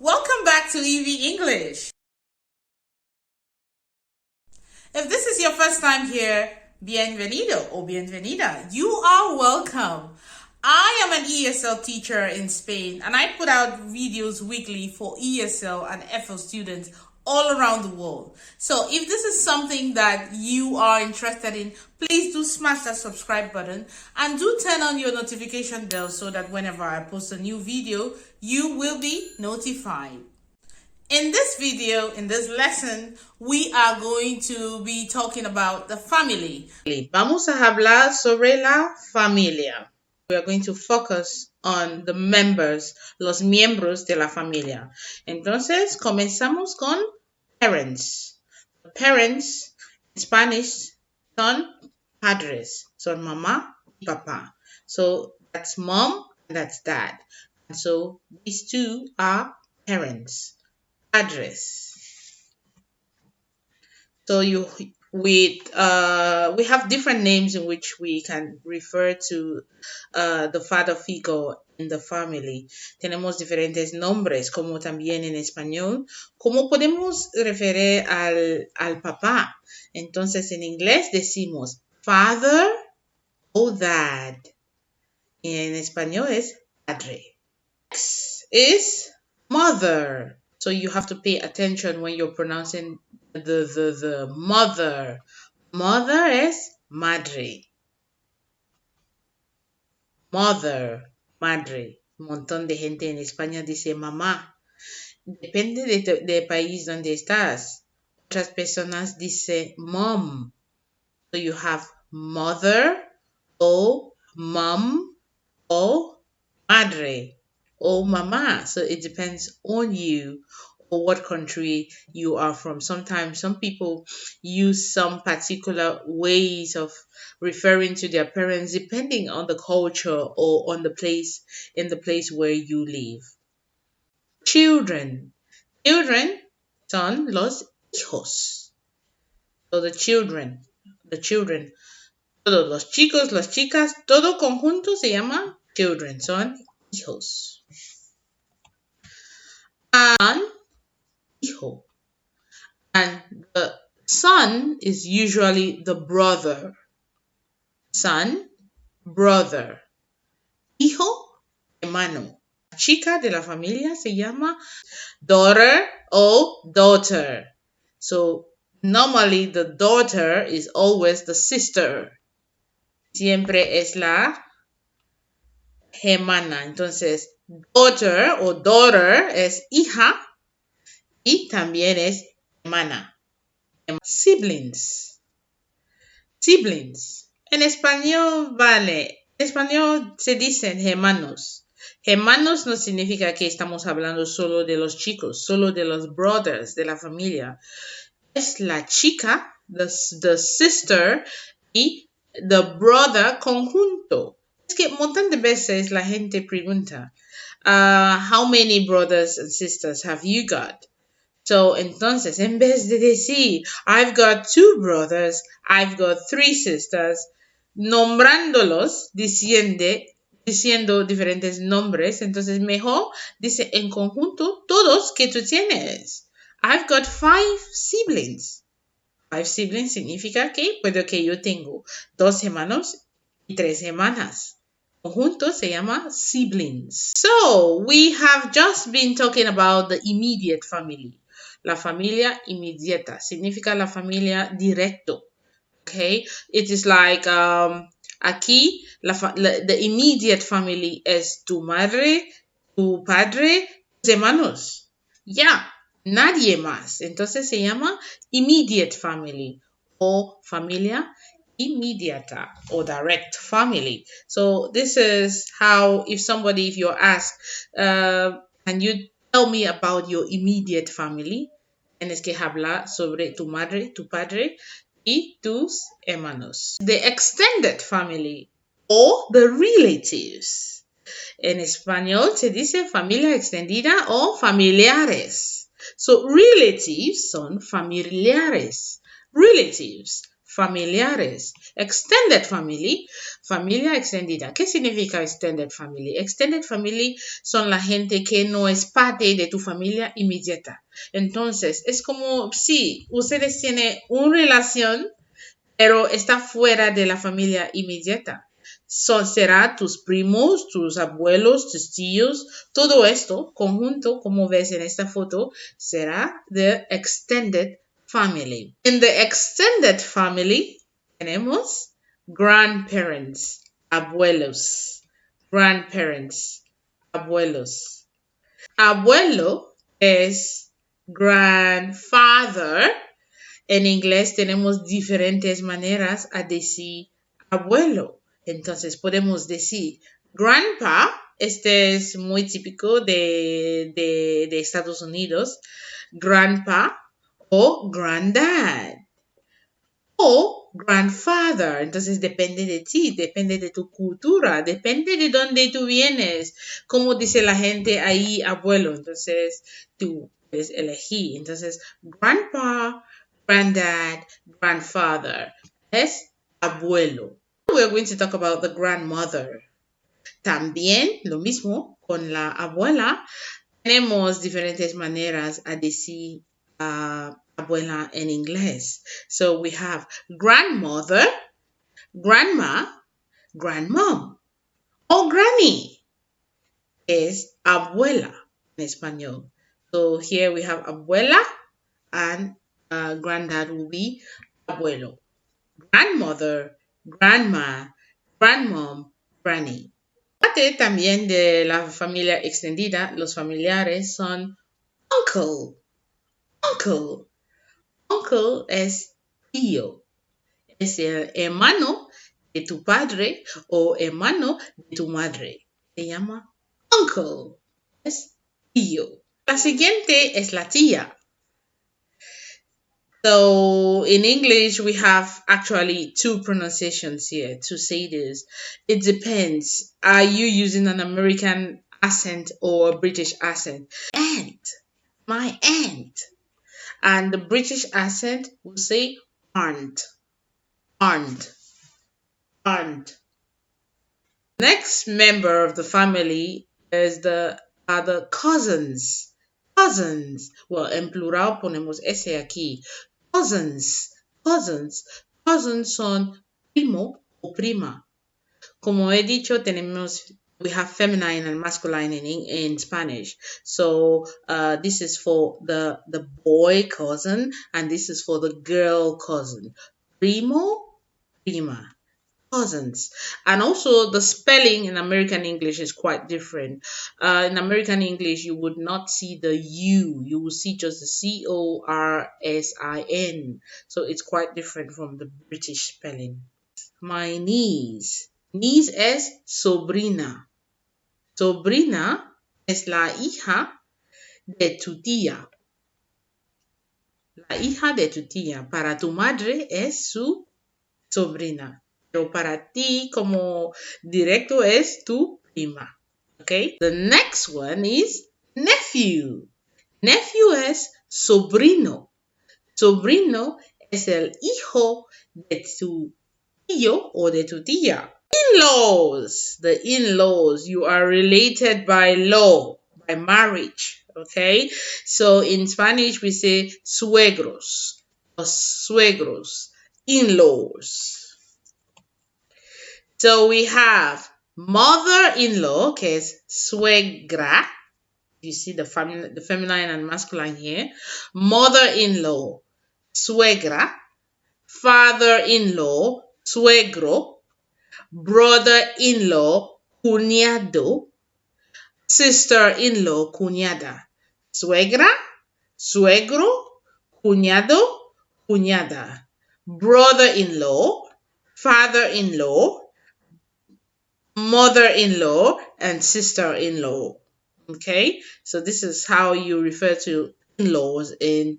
Welcome back to EV English. If this is your first time here, bienvenido or bienvenida. You are welcome. I am an ESL teacher in Spain and I put out videos weekly for ESL and FL students all around the world. So if this is something that you are interested in, please do smash that subscribe button and do turn on your notification bell so that whenever I post a new video, you will be notified. In this video, in this lesson, we are going to be talking about the family. Vamos a hablar sobre la familia. We are going to focus on the members, los miembros de la familia. Entonces, comenzamos con parents. Parents, in Spanish, son padres. Son mamá y papá. So, that's mom and that's dad. And so, these two are parents. Padres. So we have different names in which we can refer to the father figure in the family. Tenemos diferentes nombres, como también en español, como podemos referir al papá. Entonces en inglés decimos father o dad. Y en español es padre. Next is mother. So you have to pay attention when you're pronouncing the mother. Mother es madre. Mother, madre. Un montón de gente en España dice mamá. Depende de país donde estás. Otras personas dicen mom. So you have mother o mom o madre. Or mama. So it depends on you or what country you are from. Sometimes some people use some particular ways of referring to their parents depending on the culture or on the place, in the place where you live. Children. Children son los hijos. So the children. Todos los chicos, las chicas, todo conjunto se llama children. Son hijos. And hijo. And the son is usually the brother. Son, brother. Hijo, hermano. Chica de la familia se llama daughter or daughter. So normally the daughter is always the sister. Siempre es la hermana. Entonces, daughter o daughter es hija y también es hermana. Siblings. Siblings. En español, vale. En español se dicen hermanos. Hermanos no significa que estamos hablando solo de los chicos, solo de los brothers de la familia. Es la chica, the sister y the brother conjunto. Es que un montón de veces la gente pregunta, how many brothers and sisters have you got? So, entonces, en vez de decir, I've got 2 brothers, I've got 3 sisters, nombrándolos, diciendo diferentes nombres, entonces mejor dice en conjunto todos que tú tienes. I've got 5 siblings. 5 siblings significa que puedo que yo tengo 2 hermanos y 3 hermanas. Conjunto se llama siblings. So, we have just been talking about the immediate family. La familia inmediata significa la familia directo. Okay? It is like, aquí, the immediate family es tu madre, tu padre, tus hermanos. Ya, nadie más. Entonces se llama immediate family o familia inmediata or direct family. So this is how, if you're asked, can you tell me about your immediate family? Tienes que hablar sobre tu madre, tu padre y tus hermanos. The extended family or the relatives. En español se dice familia extendida o familiares. So relatives son familiares. Relatives, familiares. Extended family, Familia extendida. ¿Qué significa extended family? Extended family son la gente que no es parte de tu familia inmediata. Entonces, es como si ustedes tienen una relación, pero está fuera de la familia inmediata. Será tus primos, tus abuelos, tus tíos, todo esto conjunto, como ves en esta foto, será the extended family. In the extended family tenemos grandparents, abuelos, grandparents, abuelos. Abuelo es grandfather. En inglés tenemos diferentes maneras a decir abuelo. Entonces podemos decir grandpa, este es muy típico de Estados Unidos, grandpa o granddad o grandfather. Entonces depende de ti, depende de tu cultura, depende de dónde tú vienes. Como dice la gente ahí, abuelo. Entonces tú puedes elegir. Entonces, grandpa, granddad, grandfather es abuelo. We're going to talk about the grandmother. También lo mismo con la abuela. Tenemos diferentes maneras a decir abuela en inglés. So we have grandmother, grandma, grandmom, o granny es abuela en español. So here we have abuela and granddad will be abuelo. Grandmother, grandma, grandmom, granny. Parte también de la familia extendida, los familiares son uncle, uncle. Uncle es tío, es el hermano de tu padre o hermano de tu madre. Se llama uncle, es tío. La siguiente es la tía. So in English, we have actually two pronunciations here to say this. It depends. Are you using an American accent or a British accent? Aunt, my aunt. And the British accent will say aunt, aunt, aunt. Next member of the family is the other cousins. Cousins. Well, en plural ponemos S aquí. Cousins, cousins. Cousins son primo o prima. Como he dicho, we have feminine and masculine in Spanish. So this is for the boy cousin and this is for the girl cousin. Primo, prima. Cousins. And also the spelling in American English is quite different. In American English, you would not see the U. You will see just the CORSIN. So it's quite different from the British spelling. My niece. Niece es sobrina. Sobrina es la hija de tu tía. La hija de tu tía. Para tu madre es su sobrina. Pero para ti como directo es tu prima. Okay? The next one is nephew. Nephew es sobrino. Sobrino es el hijo de tu tío o de tu tía. In-laws. The in-laws. You are related by law, by marriage. Okay? So in Spanish we say suegros. Or suegros. In-laws. So we have mother-in-law, que es suegra. You see the feminine and masculine here. Mother-in-law, suegra. Father-in-law, suegro. Brother-in-law, cuñado. Sister-in-law, cuñada. Suegra, suegro, cuñado, cuñada. Brother-in-law, father-in-law, mother-in-law, and sister-in-law. Okay, so this is how you refer to in-laws in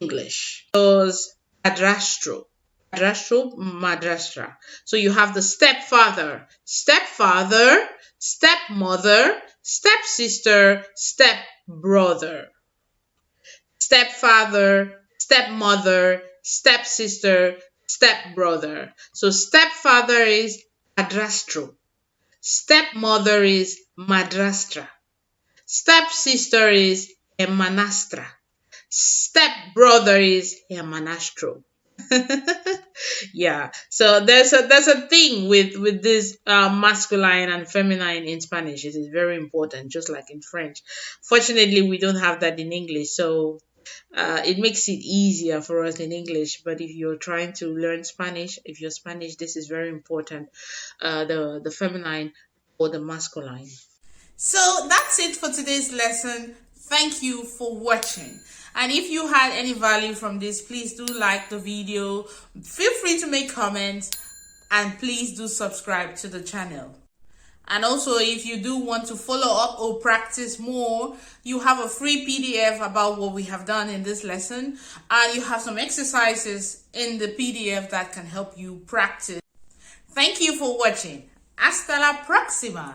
English. Those padrastro, padrastro, madrastra. So you have the stepfather, stepfather, stepmother, stepsister, stepbrother. Stepfather, stepmother, stepsister, stepbrother. So stepfather is padrastro. Stepmother is madrastra. Stepsister is hermanastra. Stepbrother is hermanastro. Yeah, so there's a thing with this masculine and feminine in Spanish. It is very important, just like in French. Fortunately, we don't have that in English, so it makes it easier for us in English. But if you're trying to learn Spanish, if you're Spanish, this is very important. The feminine or the masculine. So that's it for today's lesson. Thank you for watching. And if you had any value from this, please do like the video. Feel free to make comments and please do subscribe to the channel. And also, if you do want to follow up or practice more, you have a free PDF about what we have done in this lesson. And you have some exercises in the PDF that can help you practice. Thank you for watching. Hasta la próxima.